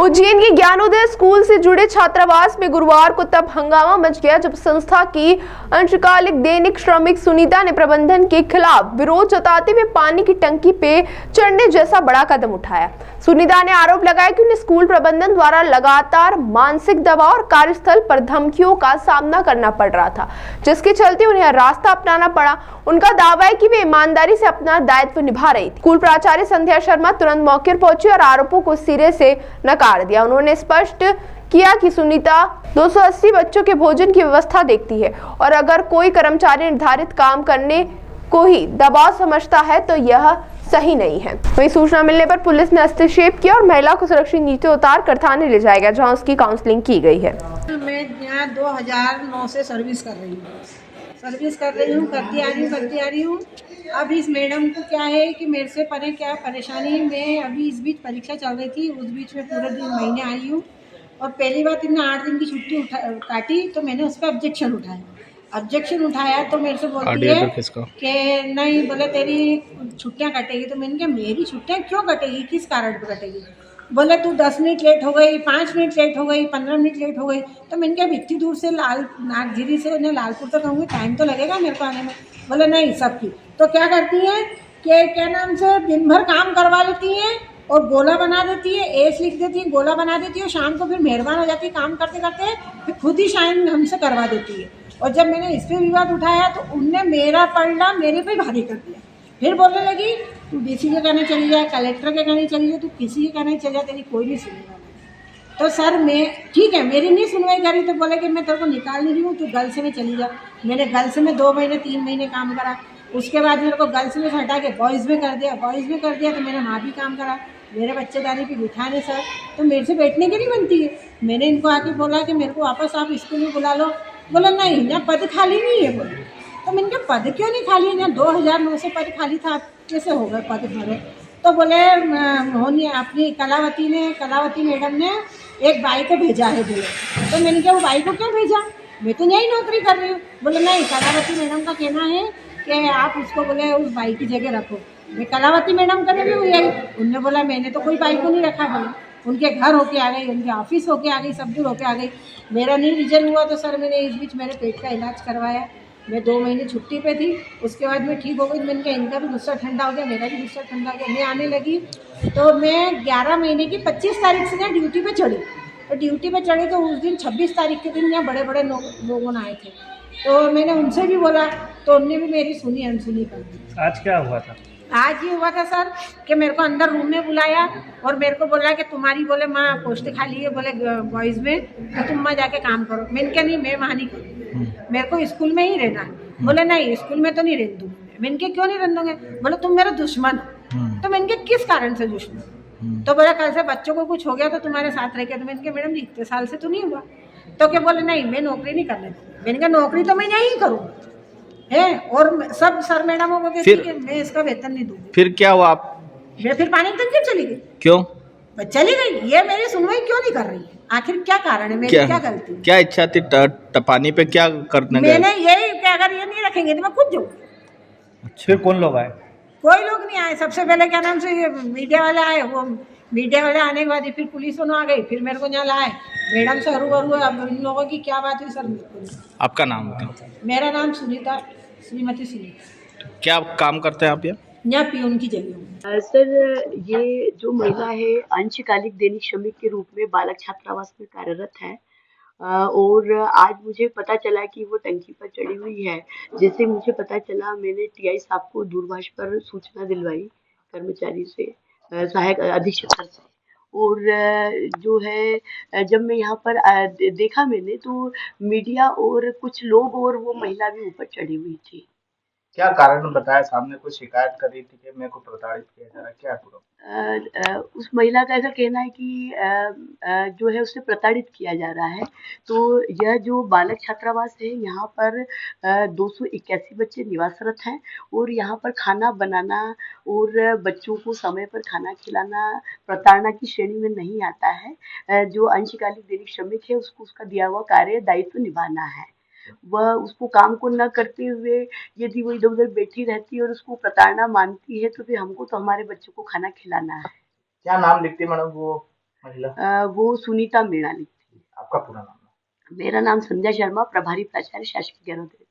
उज्जैन के ज्ञानोदय स्कूल से जुड़े छात्रावास में गुरुवार को तब हंगामा मच गया जब संस्था की अंशकालिक दैनिक श्रमिक सुनीता ने प्रबंधन के खिलाफ विरोध जताते हुए पानी की टंकी पे चढ़ने जैसा बड़ा कदम उठाया। सुनीता ने आरोप लगाया कि उन्हें स्कूल प्रबंधन द्वारा लगातार मानसिक दबाव और कार्यस्थल पर धमकियों का सामना करना पड़ रहा था, जिसके चलते उन्हें रास्ता अपनाना पड़ा। उनका दावा है कि वे ईमानदारी से अपना दायित्व निभा रही थी। स्कूल प्राचार्य संध्या शर्मा तुरंत मौके पर पहुंची और आरोपों को सिरे से नकार दिया। उन्होंने स्पष्ट किया कि सुनीता 280 बच्चों के भोजन की व्यवस्था देखती है और अगर कोई कर्मचारी निर्धारित काम करने को ही दबाव समझता है तो यह सही नहीं है। वहीं सूचना मिलने पर पुलिस ने हस्तक्षेप किया और महिला को सुरक्षित नीचे उतार कर थाने ले जाया गया, जहां उसकी काउंसलिंग की गई है। मैं यहाँ 2009 से सर्विस कर रही हूँ, करती आ रही हूँ। अब इस मैडम को क्या है कि मेरे से परे क्या परेशानी, मैं अभी इस बीच परीक्षा चल रही थी, उस बीच में पूरे दिन महीने आई हूँ और पहली बात इन्हें 8 दिन की छुट्टी काटी तो मैंने उस पर ऑब्जेक्शन उठाया तो मेरे से बोलती है कि नहीं, बोले तेरी छुट्टियाँ कटेगी। तो मैंने कहा मेरी छुट्टियाँ क्यों कटेगी, किस कारण पर कटेगी? बोले तू 10 मिनट लेट हो गई, 5 मिनट लेट हो गई, 15 मिनट लेट हो गई। तो मैंने कहा इतनी दूर से नागझिरी से उन्हें लालपुर तक कहूँगी, टाइम तो लगेगा मेरे को आने में। बोले नहीं, सबकी। तो क्या करती हैं कि क्या नाम से दिन भर काम करवा लेती हैं और गोला बना देती है, एस लिख देती है, गोला बना देती है और शाम को फिर मेहरबान हो जाती है काम करते करते, फिर खुद ही साइन हमसे करवा देती है। और जब मैंने इस पर विवाद उठाया तो उनने मेरा पलड़ा मेरे पे भारी कर दिया। फिर बोलने लगी तू डीसी के कहने चली जाए, कलेक्टर के कहने चली जाए, तू किसी के कहने चली जाए, तेरी कोई नहीं सुनेगा। तो सर मैं ठीक है, मेरी नहीं सुनवाई करी तो बोले कि मैं तेरे को निकाल नहीं रही हूँ, तू गर्ल्स में चली जा। मैंने गर्ल्स में 2 महीने 3 महीने काम करा, उसके बाद मेरे को गर्ल्स में से हटा के बॉयज़ में कर दिया तो मैंने वहाँ भी काम करा। मेरे बच्चेदारी पे बिठाने सर तो मेरे से बैठने की नहीं बनती है। मैंने इनको आके बोला कि मेरे को वापस आप स्कूल में बुला लो। बोला नहीं ना, पद खाली नहीं है। बोले तो मैंने कहा पद क्यों नहीं खाली है ना, 2009 से पद खाली था, कैसे हो गए पद भरे? तो बोले होनी अपनी कलावती मैडम ने एक बाई को भेजा है। बोले तो मैंने कहा वो बाई को क्यों भेजा, मैं तो यही नौकरी कर रही हूँ। बोले नहीं, कलावती मैडम का कहना है कि आप उसको बोले उस बाई की जगह रखो। मैं कलावती मैडम करे भी हुई आई, उनने बोला मैंने तो कोई बाई को नहीं रखा। बोले उनके घर होके आ गई, उनके ऑफिस होके आ गई, सब दूर होके आ गई। मेरा नहीं रिजल्ट हुआ तो सर मैंने इस बीच मेरे पेट का इलाज करवाया। मैं 2 महीने छुट्टी पे थी, उसके बाद मैं ठीक हो गई। मैंने कहा इनका भी गुस्सा ठंडा हो गया, मेरा भी गुस्सा ठंडा हो गया। मैं आने लगी तो मैं 11 महीने की 25 तारीख से यहाँ ड्यूटी पे चढ़ी। तो ड्यूटी पे चढ़ी तो उस दिन 26 तारीख के दिन यहाँ बड़े बड़े लोगों आए थे, तो मैंने उनसे भी बोला तो उनने भी मेरी सुनी अनसुनी कर दी। आज क्या हुआ था? आज ये हुआ था सर कि मेरे को अंदर रूम में बुलाया और मेरे को बोला कि तुम्हारी बोले माँ पोस्ट खाली है बोले बॉयज़ में, तो तुम वहाँ जाके काम करो। मैंने कहा नहीं, मैं वहाँ नहीं करूँगी, मेरे को स्कूल में ही रहना है। बोले नहीं, स्कूल में तो नहीं रहने दूँगी। मैंने कहा क्यों नहीं रहने दोगे? बोले तुम मेरा दुश्मन हो। तो मैंने कहा किस कारण से दुश्मन? तो बोला कल से बच्चों को कुछ हो गया तो तुम्हारे साथ रह के। तो मैंने कहा मैडम जी इतने साल से तो नहीं हुआ। तो क्या बोले नहीं, मैं नौकरी नहीं करने दूँगी। मैंने कहा नौकरी तो मैं यहीं करूँगी है, और सब सर मैडमों को कहती कि मैं इसका वेतन नहीं दूंगी। फिर क्या हुआ? आप मैं फिर पानी टंकी चली गई। क्यों चली गई? ये मेरी सुनवाई क्यों नहीं कर रही है? आखिर क्या कारण है, मेरी क्या गलती? क्या इच्छा थी पानी पे क्या करने गए? मैंने यही कि अगर ये नहीं रखेंगे तो मैं खुद जाऊंगी। अच्छा, फिर कौन लोग आए? कोई लोग नहीं आए। सबसे पहले क्या नाम से ये मीडिया वाले आए, वो मीडिया वाले आने के बाद फिर पुलिस दोनों आ गई, फिर मेरे को यहाँ लाए मैडम से हरू। अब इन लोगों की क्या बात हुई सर? आपका नाम बताओ। मेरा नाम सुनीता, श्रीमती सुनीता। क्या काम करते हैं आप यहाँ पियून की जगह? सर ये जो महिला है अंशकालिक दैनिक श्रमिक के रूप में बालक छात्रावास में कार्यरत है और आज मुझे पता चला कि वो टंकी पर चढ़ी हुई है। जैसे मुझे पता चला मैंने टीआई साहब को दूरभाष पर सूचना दिलवाई, कर्मचारी से, सहायक अधीक्षक सर से। और जो है जब मैं यहाँ पर देखा मैंने तो मीडिया और कुछ लोग और वो महिला भी ऊपर चढ़ी हुई थी। क्या कारण बताया? सामने कुछ शिकायत करी थी कि मेरे को प्रताड़ित किया जा रहा है, क्या पूरा? उस महिला का ऐसा कहना है कि जो है उसे प्रताड़ित किया जा रहा है। तो यह जो बालक छात्रावास है यहाँ पर 281 बच्चे निवासरत हैं और यहाँ पर खाना बनाना और बच्चों को समय पर खाना खिलाना प्रताड़ना की श्रेणी में नहीं आता है। जो अंशकालिक दैनिक श्रमिक है उसको उसका दिया हुआ कार्य दायित्व निभाना है। वह उसको काम को न करते हुए यदि वो इधर उधर बैठी रहती है और उसको प्रताड़ना मानती है तो फिर हमको तो हमारे बच्चों को खाना खिलाना है। क्या नाम लिखती मैडम वो? महिला? वो सुनीता मृणालिक थी। आपका पूरा नाम? मेरा नाम संध्या शर्मा, प्रभारी प्राचार्य शासकीय ज्ञानोदय।